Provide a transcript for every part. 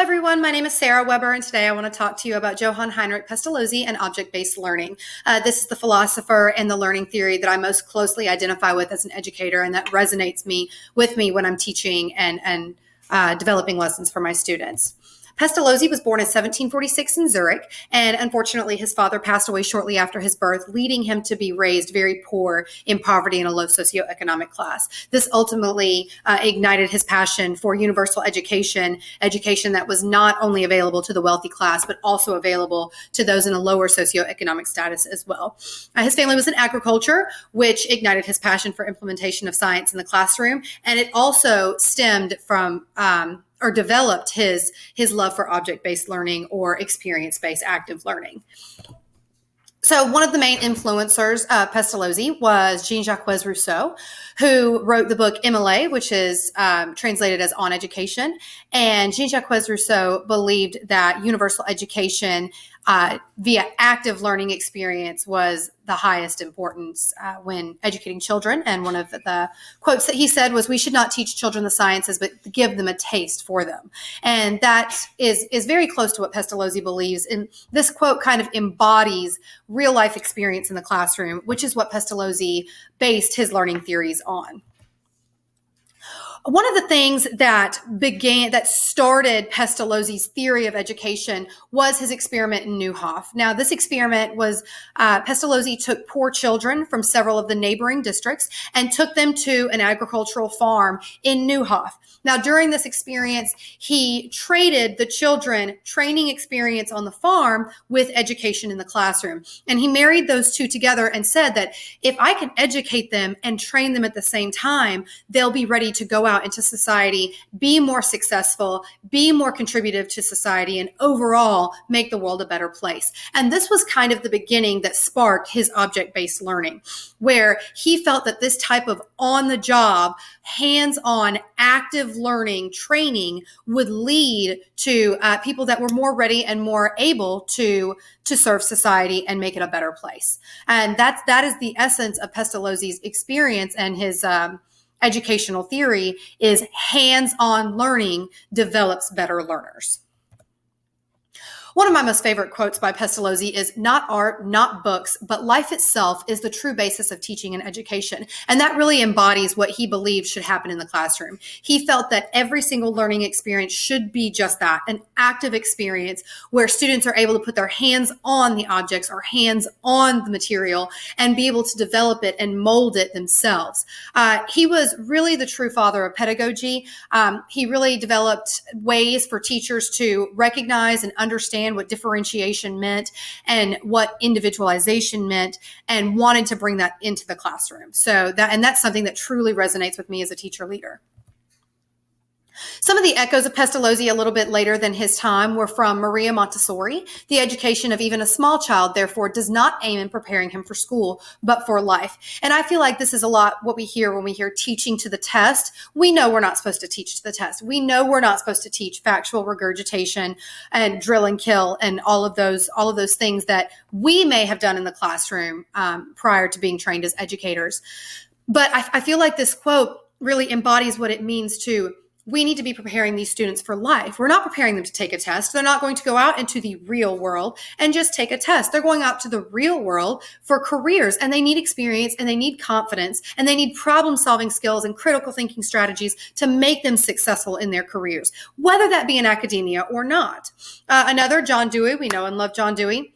everyone, my name is Sarah Weber, and today I want to talk to you about Johann Heinrich Pestalozzi and object-based learning. This is the philosopher and the learning theory that I most closely identify with as an educator, and that resonates with me when I'm teaching and developing lessons for my students. Pestalozzi was born in 1746 in Zurich, and unfortunately his father passed away shortly after his birth, leading him to be raised very poor, in poverty, in a low socioeconomic class. This ultimately ignited his passion for universal education that was not only available to the wealthy class, but also available to those in a lower socioeconomic status as well. His family was in agriculture, which ignited his passion for implementation of science in the classroom, and it also stemmed from or developed his love for object-based learning or experience-based active learning. So one of the main influencers of Pestalozzi was Jean-Jacques Rousseau, who wrote the book Immalee, which is translated as On Education. And Jean-Jacques Rousseau believed that universal education via active learning experience was the highest importance when educating children. And one of the quotes that he said was, "We should not teach children the sciences, but give them a taste for them." And that is very close to what Pestalozzi believes. And this quote kind of embodies real life experience in the classroom, which is what Pestalozzi based his learning theories on. One of the things that started Pestalozzi's theory of education was his experiment in Neuhof. Now, this experiment was, Pestalozzi took poor children from several of the neighboring districts and took them to an agricultural farm in Neuhof. Now, during this experience, he traded the children training experience on the farm with education in the classroom. And he married those two together and said that if I can educate them and train them at the same time, they'll be ready to go out into society, be more successful, be more contributive to society, and overall make the world a better place. And this was kind of the beginning that sparked his object-based learning, where he felt that this type of on-the-job, hands-on, active learning training would lead to people that were more ready and more able to serve society and make it a better place. And that is the essence of Pestalozzi's experience, and his educational theory is hands-on learning develops better learners. One of my most favorite quotes by Pestalozzi is, "Not art, not books, but life itself is the true basis of teaching and education." And that really embodies what he believed should happen in the classroom. He felt that every single learning experience should be just that, an active experience where students are able to put their hands on the objects or hands on the material and be able to develop it and mold it themselves. He was really the true father of pedagogy. He really developed ways for teachers to recognize and understand what differentiation meant and what individualization meant, and wanted to bring that into the classroom. That's something that truly resonates with me as a teacher leader. Some of the echoes of Pestalozzi a little bit later than his time were from Maria Montessori. The education of even a small child, therefore, does not aim in preparing him for school, but for life. And I feel like this is a lot what we hear when we hear teaching to the test. We know we're not supposed to teach to the test. We know we're not supposed to teach factual regurgitation and drill and kill and all of those things that we may have done in the classroom prior to being trained as educators. But I feel like this quote really embodies what it means to we need to be preparing these students for life. We're not preparing them to take a test. They're not going to go out into the real world and just take a test. They're going out to the real world for careers, and they need experience, and they need confidence, and they need problem-solving skills and critical thinking strategies to make them successful in their careers, whether that be in academia or not. Another, John Dewey, we know and love John Dewey.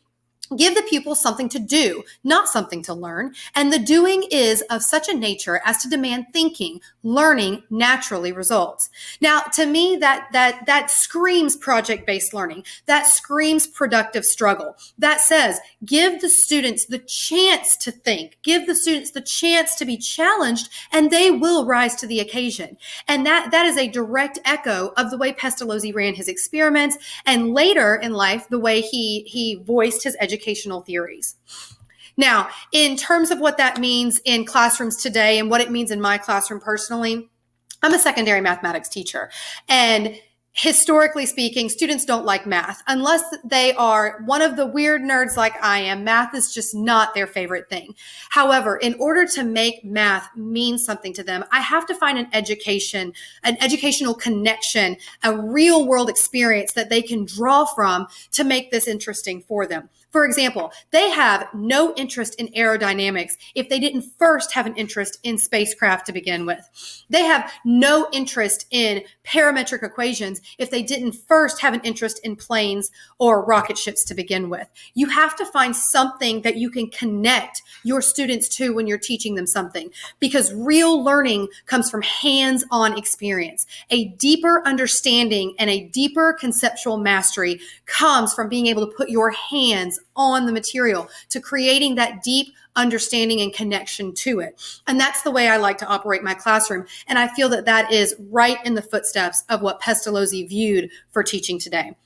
Give the pupils something to do, not something to learn. And the doing is of such a nature as to demand thinking. Learning naturally results. Now, to me, that screams project-based learning. That screams productive struggle. That says, give the students the chance to think. Give the students the chance to be challenged, and they will rise to the occasion. And that is a direct echo of the way Pestalozzi ran his experiments, and later in life, the way he voiced his educational theories. Now, in terms of what that means in classrooms today and what it means in my classroom personally, I'm a secondary mathematics teacher. And historically speaking, students don't like math unless they are one of the weird nerds like I am. Math is just not their favorite thing. However, in order to make math mean something to them, I have to find an educational connection, a real world experience that they can draw from to make this interesting for them. For example, they have no interest in aerodynamics if they didn't first have an interest in spacecraft to begin with. They have no interest in parametric equations if they didn't first have an interest in planes or rocket ships to begin with. You have to find something that you can connect your students to when you're teaching them something, because real learning comes from hands-on experience. A deeper understanding and a deeper conceptual mastery comes from being able to put your hands on the material, to creating that deep understanding and connection to it. And that's the way I like to operate my classroom. And I feel that that is right in the footsteps of what Pestalozzi viewed for teaching today.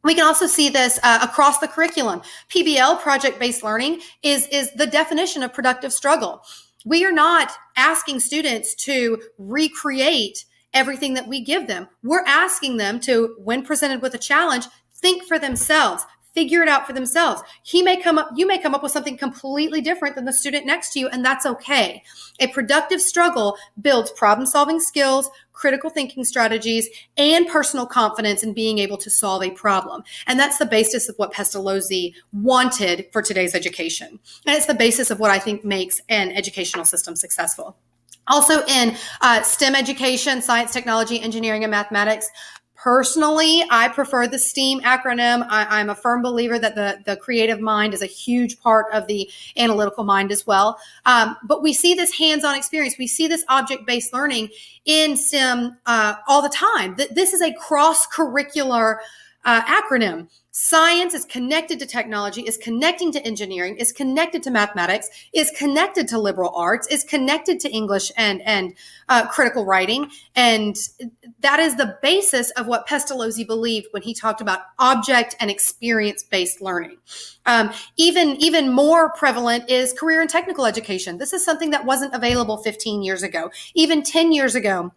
We can also see this across the curriculum. PBL, project-based learning, is the definition of productive struggle. We are not asking students to recreate everything that we give them. We're asking them to, when presented with a challenge, think for themselves, figure it out for themselves. You may come up with something completely different than the student next to you, and that's okay. A productive struggle builds problem-solving skills, critical thinking strategies, and personal confidence in being able to solve a problem. And that's the basis of what Pestalozzi wanted for today's education. And it's the basis of what I think makes an educational system successful. Also in STEM education, science, technology, engineering, and mathematics, personally, I prefer the STEAM acronym. I'm a firm believer that the creative mind is a huge part of the analytical mind as well. But we see this hands-on experience. We see this object-based learning in STEM all the time. This is a cross-curricular acronym. Science is connected to technology, is connecting to engineering, is connected to mathematics, is connected to liberal arts, is connected to English and critical writing. And that is the basis of what Pestalozzi believed when he talked about object and experience-based learning. Even more prevalent is career and technical education. This is something that wasn't available 15 years ago, even 10 years ago.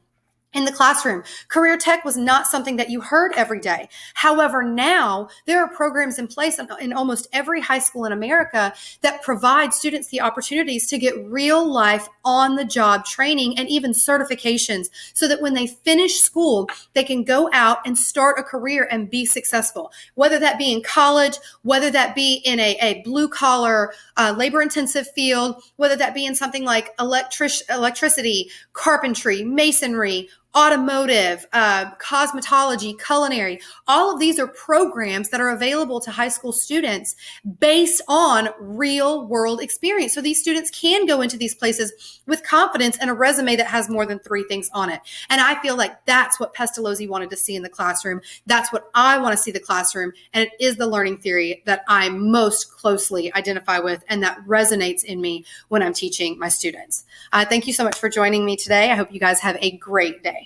In the classroom, career tech was not something that you heard every day. However, now there are programs in place in almost every high school in America that provide students the opportunities to get real life on-the-job training and even certifications, so that when they finish school, they can go out and start a career and be successful, whether that be in college, whether that be in a blue-collar, labor-intensive field, whether that be in something like electricity, carpentry, masonry, automotive, cosmetology, culinary. All of these are programs that are available to high school students based on real world experience. So these students can go into these places with confidence and a resume that has more than 3 things on it. And I feel like that's what Pestalozzi wanted to see in the classroom. That's what I want to see the classroom. And it is the learning theory that I most closely identify with and that resonates in me when I'm teaching my students. Thank you so much for joining me today. I hope you guys have a great day.